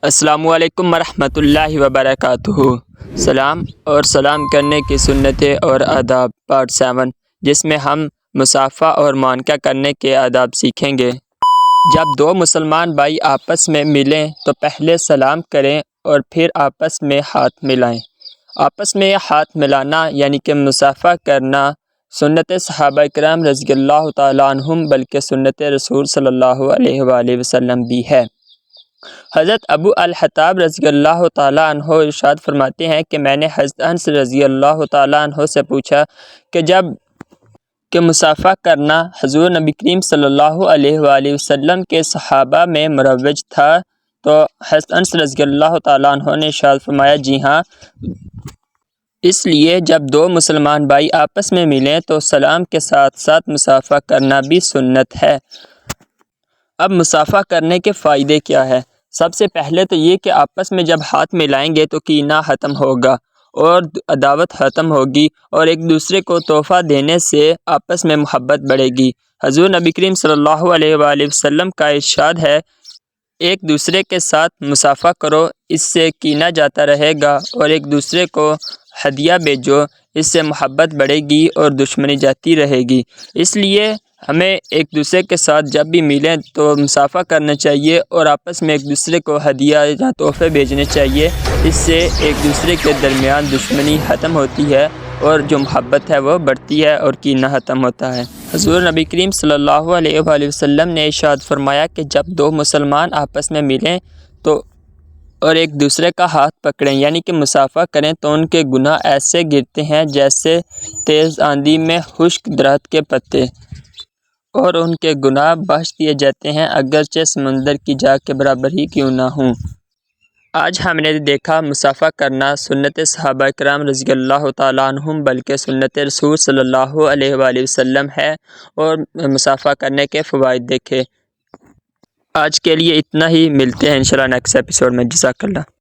السلام علیکم ورحمۃ اللہ وبرکاتہ۔ سلام اور سلام کرنے کی سنتیں اور آداب پارٹ 7، جس میں ہم مصافحہ اور معانقہ کرنے کے آداب سیکھیں گے۔ جب دو مسلمان بھائی آپس میں ملیں تو پہلے سلام کریں اور پھر آپس میں ہاتھ ملائیں۔ آپس میں ہاتھ ملانا یعنی کہ مصافحہ کرنا سنت صحابہ کرام رضی اللہ تعالیٰ عنہم بلکہ سنت رسول صلی اللہ علیہ وآلہ وسلم بھی ہے۔ حضرت ابو الخطاب رضی اللہ تعالیٰ عنہ ارشاد فرماتے ہیں کہ میں نے حضرت انس رضی اللہ تعالیٰ عنہ سے پوچھا کہ مصافحہ کرنا حضور نبی کریم صلی اللہ علیہ وآلہ وسلم کے صحابہ میں مروج تھا، تو حضرت انس رضی اللہ تعالیٰ عنہ نے ارشاد فرمایا جی ہاں، اس لیے جب دو مسلمان بھائی آپس میں ملیں تو سلام کے ساتھ ساتھ مصافحہ کرنا بھی سنت ہے۔ اب مصافحہ کرنے کے فائدے کیا ہے؟ سب سے پہلے تو یہ کہ آپس میں جب ہاتھ ملائیں گے تو کینہ ختم ہوگا اور عداوت ختم ہوگی، اور ایک دوسرے کو تحفہ دینے سے آپس میں محبت بڑھے گی۔ حضور نبی کریم صلی اللہ علیہ وآلہ وسلم کا ارشاد ہے، ایک دوسرے کے ساتھ مصافحہ کرو، اس سے کینہ جاتا رہے گا، اور ایک دوسرے کو ہدیہ بھیجو، اس سے محبت بڑھے گی اور دشمنی جاتی رہے گی۔ اس لیے ہمیں ایک دوسرے کے ساتھ جب بھی ملیں تو مصافحہ کرنا چاہیے اور آپس میں ایک دوسرے کو ہدیہ یا تحفے بھیجنے چاہیے۔ اس سے ایک دوسرے کے درمیان دشمنی ختم ہوتی ہے اور جو محبت ہے وہ بڑھتی ہے اور کینہ ختم ہوتا ہے۔ حضور نبی کریم صلی اللہ علیہ وآلہ وسلم نے ارشاد فرمایا کہ جب دو مسلمان آپس میں ملیں تو اور ایک دوسرے کا ہاتھ پکڑیں یعنی کہ مصافحہ کریں تو ان کے گناہ ایسے گرتے ہیں جیسے تیز آندھی میں خشک درخت کے پتے، اور ان کے گناہ بخش دیے جاتے ہیں اگرچہ سمندر کی جا کے برابر ہی کیوں نہ ہوں۔ آج ہم نے دیکھا مصافحہ کرنا سنت صحابہ کرام رضی اللہ تعالیٰ عنہم بلکہ سنت رسول صلی اللہ علیہ وآلہ وسلم ہے، اور مصافحہ کرنے کے فوائد دیکھے۔ آج کے لیے اتنا ہی، ملتے ہیں انشاءاللہ نیکسٹ ایپیسوڈ میں۔ جزاک اللہ۔